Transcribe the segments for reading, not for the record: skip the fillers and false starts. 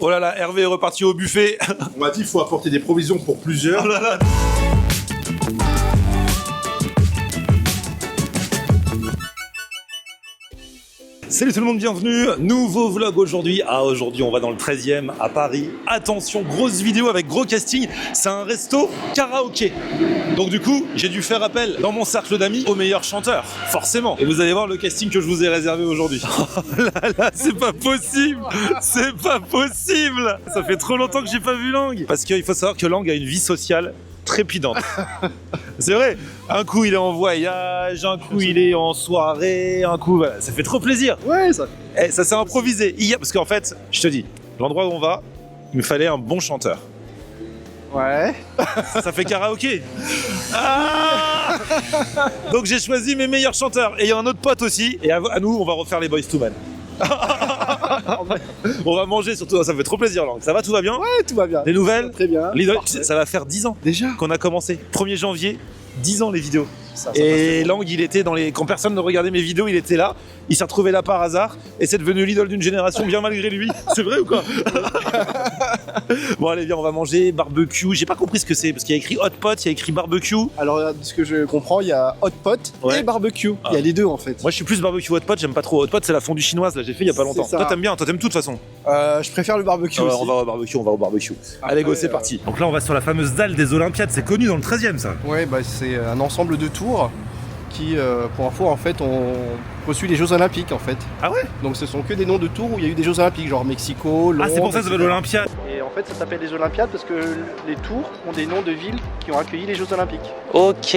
Oh là là, Hervé est reparti au buffet. On m'a dit qu'il faut apporter des provisions pour plusieurs. Oh là là. Salut tout le monde, bienvenue, nouveau vlog aujourd'hui. Aujourd'hui on va dans le 13e à Paris. Attention, grosse vidéo avec gros casting. C'est un resto karaoké. Donc du coup, j'ai dû faire appel dans mon cercle d'amis aux meilleurs chanteurs, forcément. Et vous allez voir le casting que je vous ai réservé aujourd'hui. Oh là là, c'est pas possible. C'est pas possible. Ça fait trop longtemps que j'ai pas vu Lang. Parce qu'il faut savoir que Lang a une vie sociale trépidante. C'est vrai, un coup il est en voyage, un coup il est en soirée, un coup voilà, ça fait trop plaisir. Ouais, ça. Et ça s'est improvisé hier, parce qu'en fait, je te dis, l'endroit où on va, il me fallait un bon chanteur. Ouais. Ça fait karaoké. Ah donc j'ai choisi mes meilleurs chanteurs. Et il y a un autre pote aussi, et à nous on va refaire les Boys to Men. On va manger surtout, ça me fait trop plaisir Lang. Ça va, tout va bien? Ouais, tout va bien. Les nouvelles? Très bien. Ça va faire 10 ans Déjà qu'on a commencé. 1er janvier, 10 ans les vidéos. Ça Et Lang, il était dans les... Quand personne ne regardait mes vidéos, il était là. Il s'est retrouvé là par hasard. Et c'est devenu l'idole d'une génération, bien malgré lui. C'est vrai ou quoi? Bon allez, viens, on va manger barbecue. J'ai pas compris ce que c'est, parce qu'il y a écrit hot pot, il y a écrit barbecue. Alors, de ce que je comprends, il y a hot pot Ouais. et barbecue. Il y a les deux en fait. Moi je suis plus barbecue hot pot, j'aime pas trop. Hot pot c'est la fondue chinoise, là j'ai fait il y a pas longtemps. C'est ça. Toi t'aimes bien, toi t'aimes tout de toute façon. Je préfère le barbecue aussi. On va au barbecue. Allez go, c'est parti. Donc là on va sur la fameuse dalle des Olympiades, c'est connu dans le 13e ça. Ouais, bah c'est un ensemble de tours qui, pour info, en fait, ont reçu les Jeux Olympiques en fait. Ah ouais? Donc ce sont que des noms de tours où il y a eu des Jeux Olympiques, genre Mexico, Londres. Ah c'est pour ça que ça s'appelle etc. l'Olympiade. Et en fait, ça s'appelle les Olympiades parce que les tours ont des noms de villes qui ont accueilli les Jeux Olympiques. Ok.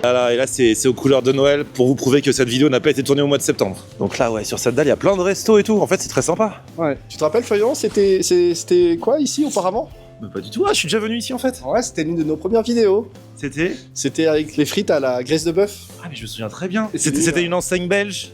Voilà, et là c'est aux couleurs de Noël pour vous prouver que cette vidéo n'a pas été tournée au mois de septembre. Donc là ouais, sur cette dalle il y a plein de restos et tout. En fait c'est très sympa. Ouais. Tu te rappelles, Florian, c'était quoi ici auparavant? Mais pas du tout. Ah, je suis déjà venu ici en fait. Ouais, c'était l'une de nos premières vidéos. C'était. C'était avec les frites à la graisse de bœuf. Ah mais je me souviens très bien. Et c'est C'était lui, une enseigne belge.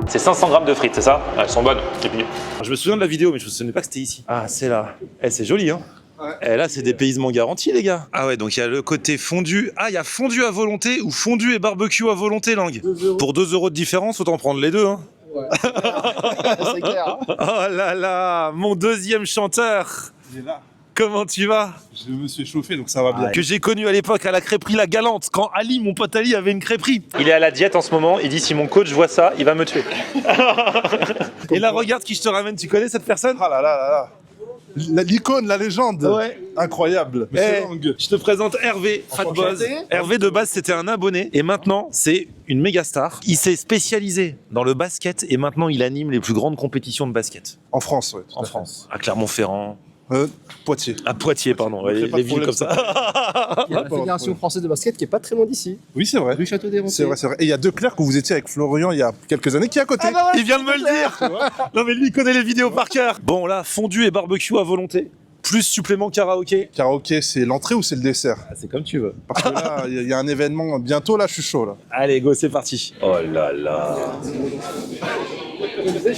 C'est 500 grammes de frites, c'est ça? Elles sont bonnes. Et puis, Je me souviens de la vidéo, mais je me souvenais pas que c'était ici. Ah, c'est là. Eh, c'est joli, hein. Ouais. Et là, c'est dépaysement garanti, les gars. Ah ouais, donc il y a le côté fondu. Ah, il y a fondu à volonté ou fondu et barbecue à volonté, Lang. 2 euros. Pour 2 € de différence, autant prendre les deux, hein. Ouais. C'est clair. Hein. Oh là là, mon deuxième chanteur. Il est là. Comment tu vas? Je me suis chauffé, donc ça va bien. Que j'ai connu à l'époque à la crêperie La Galante, quand Ali, mon pote Ali, avait une crêperie. il est à la diète en ce moment. Il dit si mon coach voit ça, il va me tuer. Et là, regarde qui je te ramène. Tu connais cette personne? Ah là là là là. L'icône, la légende. Ouais. Incroyable. Monsieur Eh, Lang. je te présente Hervé Fatboz. Enchanté. Hervé de base c'était un abonné et maintenant c'est une méga star. Il s'est spécialisé dans le basket et maintenant il anime les plus grandes compétitions de basket En France, ouais. tout à en fait. France. À Clermont-Ferrand, Poitiers. à Poitiers pardon, ouais, Fais les pas de villes comme problème, ça. Il y a la Fédération française de basket qui est pas très loin d'ici. Oui, c'est vrai. Rue Château des C'est vrai, c'est vrai. Et il y a deux clercs que vous étiez avec Florian il y a quelques années qui est à côté. Il vient de me le dire. Non mais lui il connaît les vidéos par cœur. Bon là, fondu et barbecue à volonté. Plus supplément karaoké. Karaoké, c'est l'entrée ou c'est le dessert? Ah, c'est comme tu veux. Parce que là, il y a un événement bientôt, là, je suis chaud, là. Allez, go, c'est parti. Oh là là.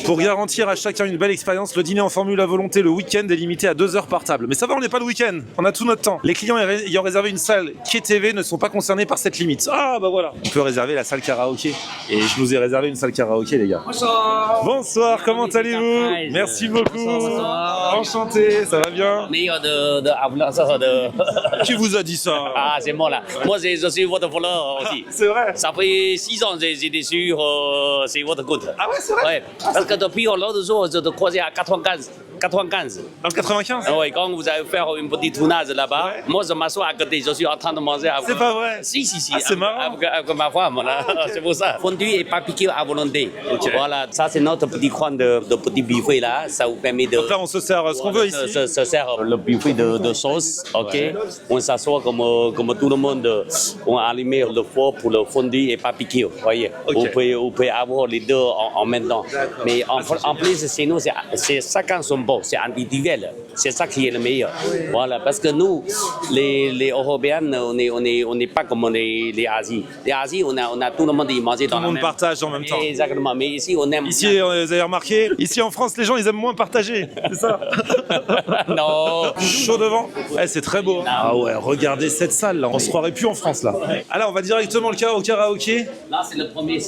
Pour garantir à chacun une belle expérience, le dîner en formule à volonté le week-end est limité à 2 heures par table. Mais ça va, on n'est pas le week-end. On a tout notre temps. Les clients ayant réservé une salle qui est TV ne sont pas concernés par cette limite. Ah bah voilà. On peut réserver la salle karaoké. Et je nous ai réservé une salle karaoké, les gars. Bonsoir. Bonsoir, comment allez-vous? Merci beaucoup. Bonsoir. Enchanté, ça va bien? Meilleur de influenceur de... Qui vous a dit ça? Ah, c'est moi là. Moi, je suis votre follower aussi. C'est vrai. Ça fait 6 ans que j'étais sur c'est votre compte. Ah ouais, c'est vrai. Ouais. Parce que depuis l'autre jour, je te croisais à 95. Dans le 95? Ah ouais, quand vous allez faire une petite tournage là-bas, Ouais. moi je m'assois à côté, je suis en train de manger avec... C'est pas vrai. Si, si, si. Ah, c'est marrant. Avec ma femme, là. C'est pour ça. Fondu et barbecue à volonté. Voilà, ça c'est notre petit coin de petit buffet là. Ça vous permet de... Donc là, on se sert ce qu'on veut ici. Se sert le buffet de sauce, ok. On s'assoit comme tout le monde. On allume le four pour le fondu et barbecue, voyez. Ok. Vous pouvez avoir les deux en même temps. Mais en plus, chez nous, c'est chacun son bon, c'est individuel. C'est ça qui est le meilleur. Voilà, parce que nous, les Européens, on n'est pas comme les Asies. Les Asies, on a tout le monde y manger Tout dans le la monde même... partage en même temps. Exactement. Mais ici, on aime... Ici, vous avez remarqué, ici en France, les gens, ils aiment moins partager. C'est ça? Non. Chaud devant. Eh, c'est très beau. Ah ouais, regardez cette salle là. On se croirait plus en France là. Ah là, on va directement au karaoké. Là, c'est le premier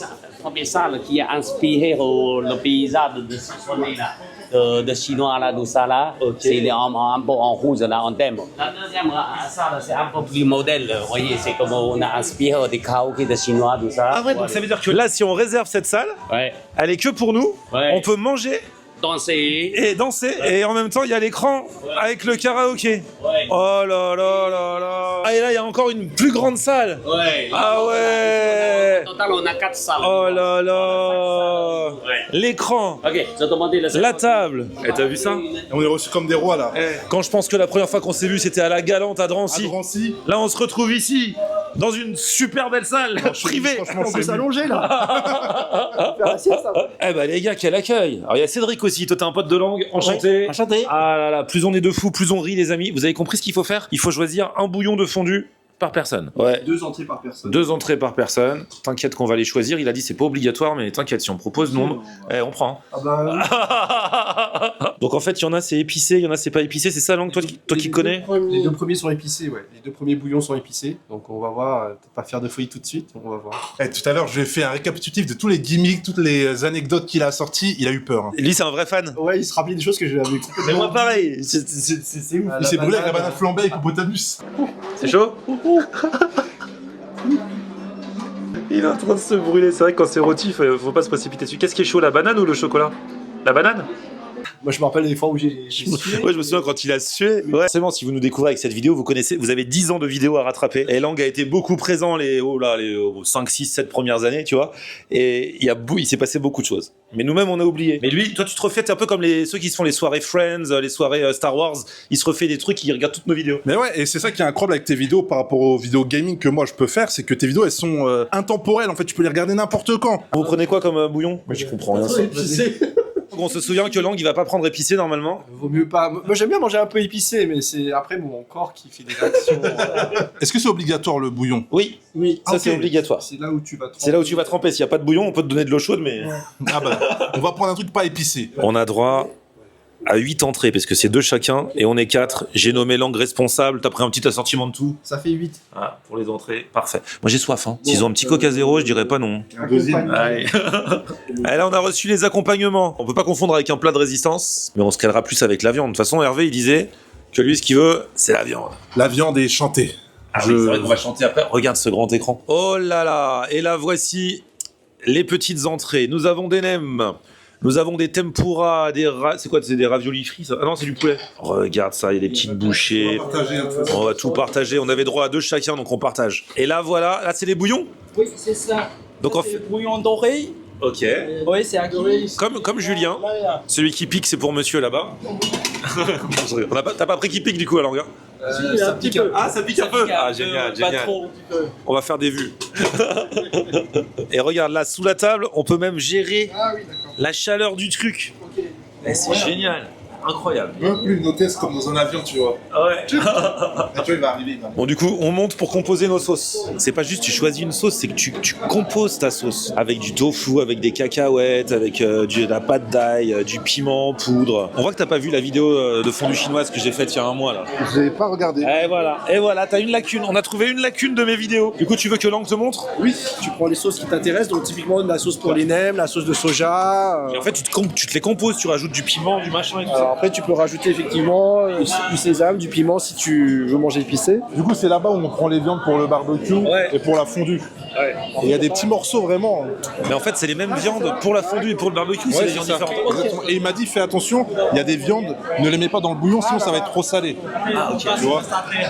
salle qui a inspiré le paysage de ce soleil là. de chinois là, tout ça là. C'est un peu en rouge là, en thème. La deuxième, ça là, c'est un peu plus modèle. Vous voyez, c'est comme on a inspiré des karaokés de chinois, tout ça. Ah ouais, donc ça veut dire que là, si on réserve cette salle, Ouais. elle est que pour nous. Ouais. On peut manger Danser. et danser. Et en même temps, il y a l'écran avec le karaoké. Ouais. Oh là là là là. Ah, et là, il y a encore une plus grande salle. Ouais. Ah ouais. Au total, on a 4 salles. Oh là là. Ouais. L'écran. Ok, je demandais le La table. Et t'as vu ça? On est reçus comme des rois là. Quand je pense que la première fois qu'on s'est vu, c'était à la Galante à À Drancy. Drancy. Là, on se retrouve ici, dans une super belle salle privée. Franchement, On peut c'est s'allonger là. Faire la sieste, ça va. Eh ben les gars, quel accueil. Alors il y a Cédric aussi, toi t'es un pote de langue, enchanté. Enchanté. Ah là là, plus on est de fous, plus on rit les amis. Vous avez compris ce qu'il faut faire? Il faut choisir un bouillon de fondu par personne. Ouais. 2 entrées par personne. 2 entrées par personne. T'inquiète qu'on va les choisir. Il a dit c'est pas obligatoire, mais t'inquiète, si on propose nombre, on prend. Ah bah, Donc en fait, il y en a c'est épicé, il y en a c'est pas épicé. C'est ça, langue, toi qui connais? les 2 premiers sont épicés, ouais. Les 2 premiers bouillons sont épicés. Donc on va voir, pas faire de feuilles tout de suite, on va voir. Tout à l'heure, je lui ai fait un récapitulatif de tous les gimmicks, toutes les anecdotes qu'il a sorties. Il a eu peur. Hein. Lui, c'est un vrai fan. Ouais, il se rappelait des choses que je l'avais complètement. Mais moi pareil, c'est ouf. Ah, Il s'est brûlé avec la banane, banane flambée avec Hippopotamus. C'est chaud? Il est en train de se brûler. C'est vrai que quand c'est rôti, faut pas se précipiter dessus. Qu'est-ce qui est chaud, la banane ou le chocolat? La banane? Moi, je me rappelle des fois où j'ai sué. Ouais, je me souviens quand il a sué. Ouais. Forcément, si vous nous découvrez avec cette vidéo, vous avez 10 ans de vidéos à rattraper. Et Lang a été beaucoup présent les 5, 6, 7 premières années, tu vois. Et il s'est passé beaucoup de choses. Mais nous-mêmes, on a oublié. Mais lui, toi, tu te refais, t'es un peu comme ceux qui se font les soirées Friends, les soirées Star Wars. Il se refait des trucs, il regarde toutes nos vidéos. Mais ouais, et c'est ça qui est incroyable avec tes vidéos par rapport aux vidéos gaming que moi je peux faire, c'est que tes vidéos elles sont intemporelles. En fait, tu peux les regarder n'importe quand. Vous prenez quoi comme bouillon? Moi, je comprends rien. On se souvient que Lang, il va pas prendre épicé normalement. Vaut mieux pas. Moi, j'aime bien manger un peu épicé, mais c'est après mon corps qui fait des réactions. Est-ce que c'est obligatoire le bouillon? Oui, Oui, ça c'est obligatoire. c'est là où tu vas. C'est là où tu vas tremper. S'il n'y a pas de bouillon, on peut te donner de l'eau chaude, mais. Ah bah, on va prendre un truc pas épicé. On a droit à 8 entrées, parce que c'est 2 chacun, et on est 4. J'ai nommé Lang responsable, t'as pris un petit assortiment de tout. Ça fait 8. Ah, pour les entrées, parfait. Moi j'ai soif, hein. S'ils ont un petit coca zéro, je dirais pas non. Un deuxième. Allez. Et là, on a reçu les accompagnements. On peut pas confondre avec un plat de résistance, mais on se calera plus avec la viande. De toute façon, Hervé, il disait que lui, ce qu'il veut, c'est la viande. La viande est chantée. Ah oui, c'est vrai qu'on va chanter après. Regarde ce grand écran. Oh là là. Et là, voici les petites entrées. Nous avons des nems. Nous avons des tempura, c'est quoi? C'est des raviolis frits, ça? Ah non, c'est du poulet. Regarde ça, il y a des petites bouchées. On va tout partager. On avait droit à 2 chacun, donc on partage. Et là, voilà. Là, c'est les bouillons? Oui, c'est ça. Donc, Ça, en c'est fait- le bouillon doré. Ok. Oui, c'est acquis. Comme Julien. Celui qui pique, c'est pour monsieur là-bas. T'as pas pris qui pique du coup à Lang, hein? Si, un petit peu. Ah, ça pique un peu. Ah, génial, Pas génial. trop, un petit peu. On va faire des vues. Et regarde, là, sous la table, on peut même gérer Ah oui, d'accord. la chaleur du truc. Eh, c'est génial. Incroyable. Un peu plus une hôtesse comme dans un avion, tu vois. Ouais. Là, tu vois, il va arriver. Bon, du coup, on monte pour composer nos sauces. C'est pas juste tu choisis une sauce, c'est que tu composes ta sauce. Avec du tofu, avec des cacahuètes, avec de la pâte d'ail, du piment en poudre. On voit que t'as pas vu la vidéo de fondue chinoise que j'ai faite il y a un mois là. Je l'ai pas regardé. Et voilà, t'as une lacune. On a trouvé une lacune de mes vidéos. Du coup, tu veux que Lang te montre? Oui, tu prends les sauces qui t'intéressent, donc typiquement la sauce pour les nems, la sauce de soja. Et en fait, tu te les composes, tu rajoutes du piment, du machin et tout Alors ça. après, tu peux rajouter effectivement du sésame, du piment si tu veux manger épicé. Du coup, c'est là-bas où on prend les viandes pour le barbecue Ouais. et pour la fondue. Ouais. Et il y a des petits morceaux vraiment. Mais en fait, c'est les mêmes viandes pour la fondue et pour le barbecue, c'est Ouais, des c'est viandes ça. différentes. Exactement. Et il m'a dit, fais attention, il y a des viandes, ne les mets pas dans le bouillon, sinon ça va être trop salé. Ah, ok. Tu vois?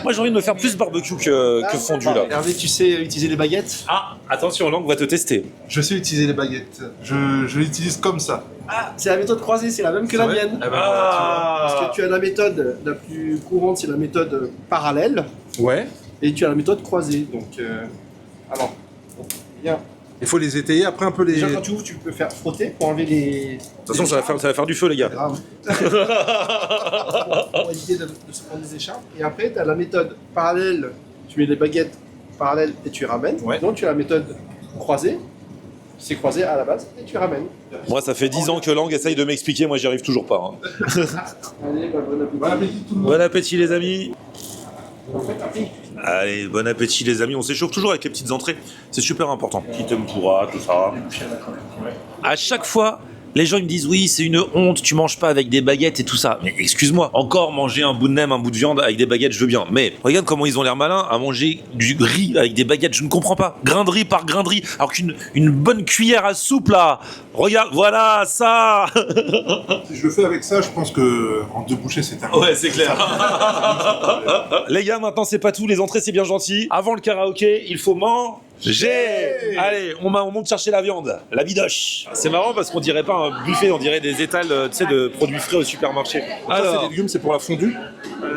Moi, j'ai envie de me faire plus barbecue que fondue là. Hervé, tu sais utiliser les baguettes? Ah, attention, Lang va te tester. Je sais utiliser les baguettes. Je l'utilise comme ça. Ah, c'est la méthode croisée, c'est la même que la vrai mienne. Ah bah, Parce que tu as la méthode la plus courante, c'est la méthode parallèle, Ouais. et tu as la méthode croisée. Donc, alors, bien. Il faut les étayer après un peu les. Déjà, quand tu ouvres, tu peux faire frotter pour enlever les. De toute façon, ça va faire du feu, les gars. Grave. Pour éviter de se prendre des écharpes. Et après, tu as la méthode parallèle, tu mets les baguettes parallèles et tu ramènes. Ouais. Donc, tu as la méthode croisée, c'est croisé à la base, et tu ramènes. Moi, ça fait 10 ans que Lang essaye de m'expliquer, moi, j'y arrive toujours pas. Hein. Allez, bah, bon appétit. Bon appétit tout le monde. Bon appétit, les amis. En fait, après, Allez, bon appétit, les amis. On s'échauffe toujours avec les petites entrées. C'est super important. Petit tempura, tout ça. À chaque fois Les gens ils me disent oui c'est une honte, tu manges pas avec des baguettes et tout ça. Mais excuse-moi, encore manger un bout de nem, un bout de viande avec des baguettes je veux bien. Mais regarde comment ils ont l'air malins à manger du riz avec des baguettes, je ne comprends pas. Grain de riz par grain de riz, alors qu'une bonne cuillère à soupe là. Regarde, voilà ça. Si je le fais avec ça, je pense que en 2 bouchées, c'est terminé. Ouais c'est clair. Les gars maintenant c'est pas tout, les entrées c'est bien gentil. Avant le karaoké il faut manger. Allez, on monte chercher la viande, la bidoche. C'est marrant parce qu'on dirait pas un buffet, on dirait des étals, tu sais, de produits frais au supermarché. Ça, c'est Alors, des légumes, c'est pour la fondue.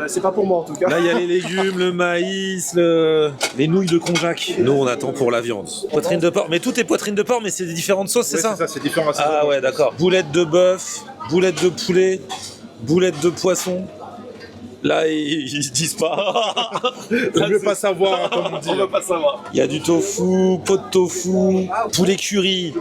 C'est pas pour moi en tout cas. là il y a les légumes, le maïs, les nouilles de konjac. Nous on attend pour la viande. Poitrine de porc, mais tout est poitrine de porc, mais c'est des différentes sauces, c'est Ouais, ça? c'est ça, c'est différent. Ah ouais, d'accord. Boulettes de bœuf, boulettes de poulet, boulettes de poisson. Là, ils disent pas. On veut pas savoir, comme on dit. On veut pas savoir. Il y a du tofu, pot de tofu, poulet curry,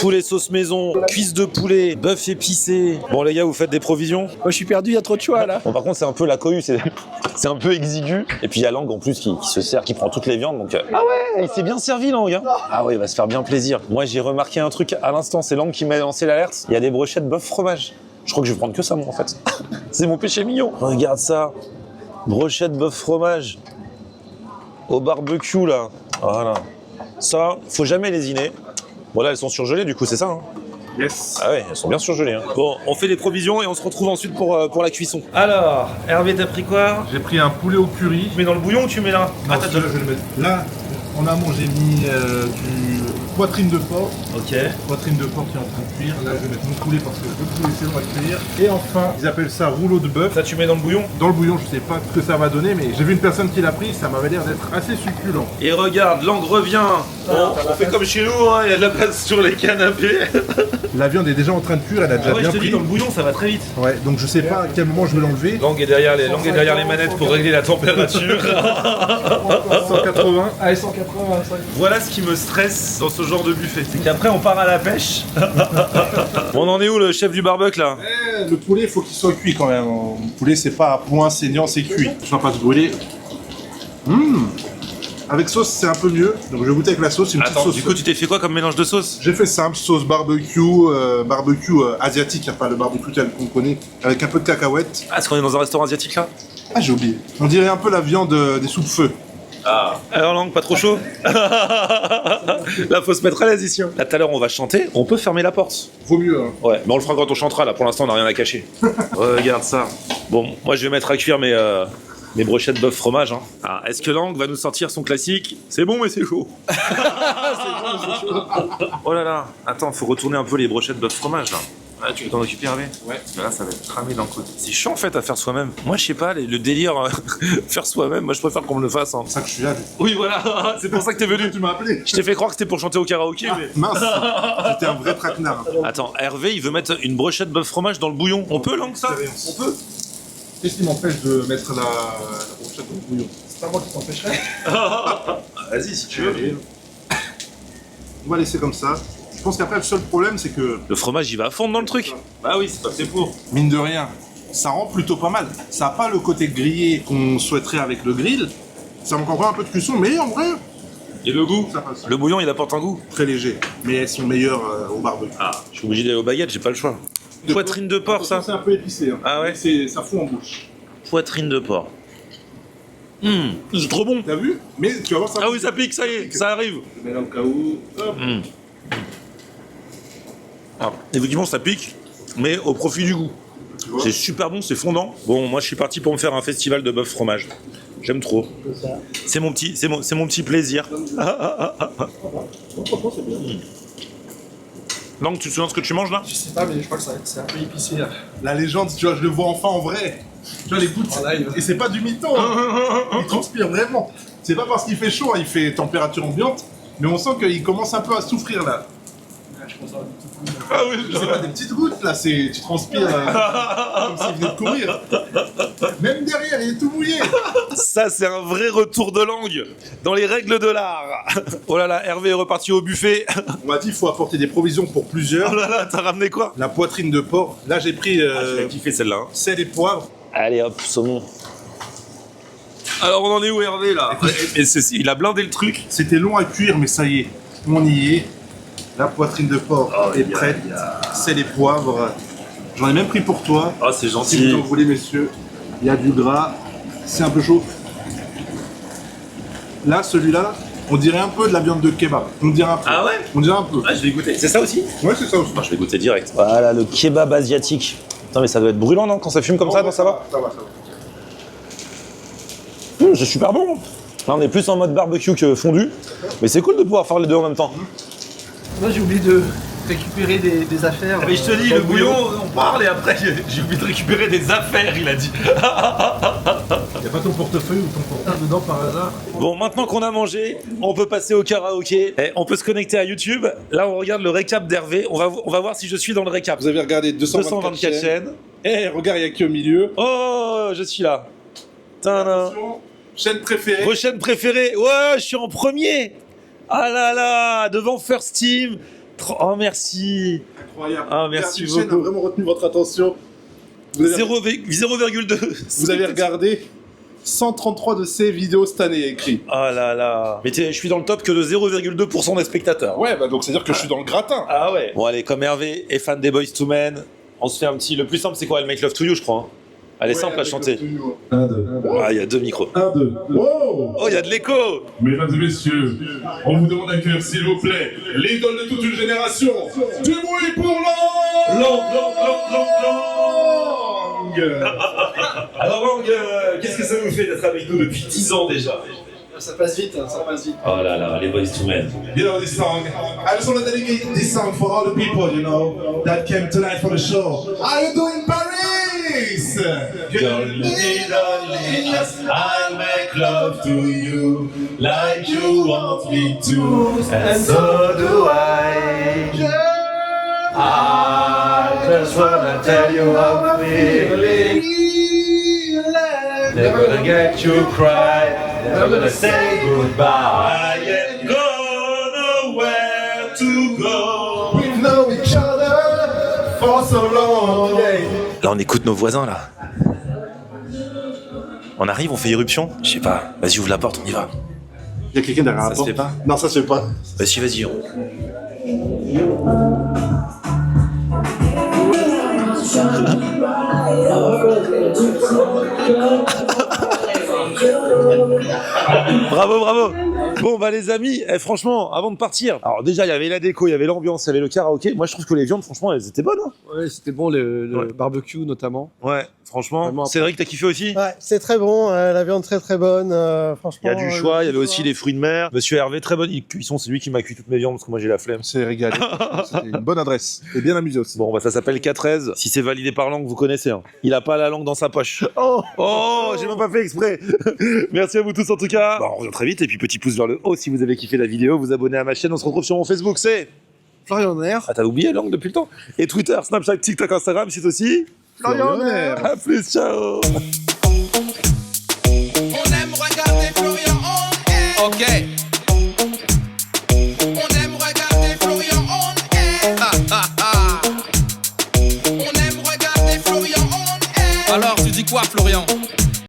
poulet sauce maison, cuisse de poulet, bœuf épicé. Bon les gars, vous faites des provisions? Moi je suis perdu, il y a trop de choix là. Bon, par contre, c'est un peu la cohue, c'est un peu exigu. Et puis il y a Lang en plus qui se sert, qui prend toutes les viandes. Donc, ah ouais, il s'est bien servi Lang. Hein. Ah ouais, il va se faire bien plaisir. Moi, j'ai remarqué un truc à l'instant, c'est Lang qui m'a lancé l'alerte. Il y a des brochettes bœuf fromage. Je crois que je vais prendre que ça, moi, en fait. C'est mon péché mignon. Regarde ça. Brochette bœuf fromage. Au barbecue, là. Voilà. Ça, faut jamais lésiner. Bon, là, elles sont surgelées, du coup, c'est ça. Hein. Yes. Ah ouais, elles sont bien surgelées. Hein. Bon, on fait les provisions et on se retrouve ensuite pour la cuisson. Alors, Hervé, t'as pris quoi? J'ai pris un poulet au curry. Tu mets dans le bouillon ou tu mets là? Non, celui-là, je vais le mettre. Là, en amont, j'ai mis du poitrine de porc. Ok. Poitrine de porc qui est en train de cuire. Là, je vais mettre mon poulet parce que le poulet, c'est long à cuire. Et enfin, ils appellent ça rouleau de bœuf. Ça, tu mets dans le bouillon? Dans le bouillon, je sais pas ce que ça va donner, mais j'ai vu une personne qui l'a pris, ça m'avait l'air d'être assez succulent. Et regarde, Lang revient. On fait comme chez nous, hein, il y a de la place sur les canapés. La viande est déjà en train de cuire, elle a déjà bien pris. le bouillon, ça va très vite. Ouais, donc je sais pas à quel moment je vais l'enlever. Lang est derrière les manettes pour régler la température. 180. Allez, 180, Voilà ce qui me stresse dans ce genre de buffet. C'est qu'après, on part à la pêche. On en est où, le chef du barbecue, là? Le poulet, il faut qu'il soit cuit quand même. Le poulet, c'est pas à point saignant, c'est cuit. Je vais pas se brûler. Avec sauce, c'est un peu mieux. Donc je vais goûter avec la sauce, une petite Attends, sauce. du coup, tu t'es fait quoi comme mélange de sauce? J'ai fait simple, sauce barbecue, asiatique, pas le barbecue tel qu'on connaît, avec un peu de cacahuètes. Ah, est-ce qu'on est dans un restaurant asiatique, là? Ah, j'ai oublié. On dirait un peu la viande des soupes-feu. Ah. Alors, Lang, pas trop chaud? Là, faut se mettre à l'aise ici. Hein. Là, tout à l'heure, on va chanter. On peut fermer la porte. Vaut mieux, hein. Ouais, mais on le fera quand on chantera. Là, pour l'instant, on n'a rien à cacher. Regarde ça. Bon, moi, je vais mettre à cuire mes brochettes bœuf fromage. Hein. Ah, est-ce que Lang va nous sortir son classique? C'est bon, mais c'est chaud. Oh là là. Attends, faut retourner un peu les brochettes bœuf fromage, là. Ah, tu veux t'en occuper, Hervé? Ouais. Parce que là, ça va être cramé d'un côté. C'est chiant, en fait, à faire soi-même. Moi, je sais pas, le délire, faire soi-même, moi, je préfère qu'on me le fasse. Hein. C'est ça que je suis là. Oui, voilà, c'est pour ça que t'es venu. Tu m'as appelé. Je t'ai fait croire que c'était pour chanter au karaoké, mais... Mince, c'était un vrai traquenard. Attends, Hervé, il veut mettre une brochette bœuf fromage dans le bouillon. On peut, Lang, ça? On peut. Qu'est-ce qui m'empêche de mettre la brochette dans le bouillon? C'est pas moi qui t'empêcherai. Vas-y, si tu veux. On va laisser comme ça. Je pense qu'après, le seul problème, c'est que, Le fromage, il va à fond dans le truc. Bah oui, c'est pas fait pour. mine de rien, ça rend plutôt pas mal. Ça n'a pas le côté grillé qu'on souhaiterait avec le grill. Ça manque encore un peu de cuisson, mais en vrai, Et le goût? ça passe. Le bouillon, il apporte un goût. Très léger. Mais elles sont meilleures au barbecue. Ah, je suis obligé d'aller aux baguettes, j'ai pas le choix. Poitrine de porc, ça? C'est un peu épicé. Hein. Ah ouais? Ça fout en bouche. Poitrine de porc. C'est trop bon. T'as vu? Mais tu vas voir ça. Ah oui, ça pique, ça y est, ça arrive. Je mets dans le cas où. Hop. Ah, effectivement, ça pique, mais au profit du goût. Tu vois. C'est super bon, c'est fondant. Bon, moi, je suis parti pour me faire un festival de bœuf fromage. J'aime trop. C'est mon petit plaisir. Lang, tu te souviens de ce que tu manges là? Je sais pas, mais je crois que c'est un peu épicé là. La légende, tu vois, je le vois enfin en vrai. Tu vois les gouttes. En live. Et c'est pas du mytho. Hein. Il transpire vraiment. C'est pas parce qu'il fait chaud, hein, il fait température ambiante, mais on sent qu'il commence un peu à souffrir là. Je pense avoir des petites gouttes. Ah oui, C'est pas des petites gouttes là, tu transpires comme s'il venait de courir. Même derrière, il est tout mouillé. ça, c'est un vrai retour de langue dans les règles de l'art. Oh là là, Hervé est reparti au buffet. On m'a dit qu'il faut apporter des provisions pour plusieurs. Oh là là, t'as ramené quoi? La poitrine de porc. Là, j'ai pris J'ai kiffé celle-là. Hein. sel et poivre. Allez hop, saumon. Alors, on en est où, Hervé là? Il a blindé le truc. C'était long à cuire, mais ça y est, on y est. La poitrine de porc est prête. C'est les poivres. J'en ai même pris pour toi. Oh, c'est Si gentil. vous en voulez, messieurs. Il y a du gras. C'est un peu chaud. Là, celui-là, on dirait un peu de la viande de kebab. On dirait un peu. Ah ouais? On dirait un peu. Ah, je vais goûter. C'est ça aussi? Ouais, c'est ça aussi. Je vais goûter direct. Voilà, le kebab asiatique. Putain, mais ça doit être brûlant, non? Quand ça fume comme ça, non, ça va? Ça va, ça va. C'est super bon. Là, on est plus en mode barbecue que fondu. Mais c'est cool de pouvoir faire les deux en même temps. Moi j'ai oublié de récupérer des affaires. Mais je te dis, dans le bouillon, on parle et après j'ai oublié de récupérer des affaires, il a dit. Y a pas ton portefeuille ou ton portable dedans par hasard? Bon, maintenant qu'on a mangé, on peut passer au karaoké. Et on peut se connecter à YouTube. Là, on regarde le récap d'Hervé. On va voir si je suis dans le récap. Vous avez regardé 224 chaînes. Eh, regarde, il y a qui au milieu? Oh, je suis là. Tadam. Chaîne préférée. Prochaine préférée. Ouais, je suis en premier. Ah là là, devant First Team. Oh, merci. Incroyable. Ah, merci Regardez, chaîne a beaucoup. vraiment retenu votre attention. Vous avez, 0,2. vous avez regardé 133 de ces vidéos cette année écrit. Oh là là. Mais je suis dans le top que de 0,2% des spectateurs. Ouais, bah donc c'est-à-dire que je suis dans le gratin. Ah ouais. Bon, allez, comme Hervé est fan des Boyz II Men, on se fait un petit. Le plus simple, c'est quoi? Le Make Love to You, je crois. Hein. Elle est simple à chanter. 1, 2. Ah, il y a 2 micros. 1, 2. Wow! Oh, il y a de l'écho. Mesdames et messieurs, on vous demande d'accueillir, s'il vous plaît, l'idole de toute une génération. Du bruit pour Lang! Alors, Lang, qu'est-ce que ça nous fait d'être avec nous depuis 10 ans déjà? Ça passe vite, ça passe vite. Oh là là, les Boyz II Men. You know this song? I just want to dedicate this song for all the people, you know, that came tonight for the show. How you doing, Paris? Girl, you need only us. I'll make love to you like you want me to, and so do I. I just wanna tell you how I'm feeling. Never gonna get you cry. Never gonna say goodbye. I ain't gonna nowhere to go. We've known each other for so long. Là, on écoute nos voisins, là. On arrive, on fait irruption? Je sais pas. Vas-y, ouvre la porte, on y va. Il y a quelqu'un derrière Ça la se porte. fait pas? Non, ça se fait pas. Vas-y. Bravo. Bon, bah les amis, franchement, avant de partir, alors déjà, il y avait la déco, il y avait l'ambiance, il y avait le karaoké. Moi, je trouve que les viandes, franchement, elles étaient bonnes. Hein. Ouais, c'était bon le Ouais. barbecue notamment. Ouais, franchement. Vraiment. Cédric, t'as kiffé aussi? Ouais, c'est très bon, la viande très bonne, franchement. Il y a du choix, il y avait aussi les fruits de mer. Monsieur Hervé, très bonne cuisson, c'est lui qui m'a cuit toutes mes viandes parce que moi j'ai la flemme. C'est régalé. C'était une bonne adresse. Et bien amusé aussi. Bon, bah ça s'appelle 413. Si c'est validé par langue, vous connaissez. Hein. Il a pas la langue dans sa poche. Oh, j'ai même pas fait exprès. Merci à vous tous en tout cas. Bon, on revient très vite et puis petit pouce vers le haut si vous avez kiffé la vidéo, vous abonnez à ma chaîne, on se retrouve sur mon Facebook, c'est Florian Air. Ah, t'as oublié langue depuis le temps. Et Twitter, Snapchat, TikTok, Instagram, c'est aussi Florian Air. À plus, ciao. On aime regarder Florian on air. Ok. On aime regarder Florian on air. On aime regarder Florian on air. Alors tu dis quoi Florian?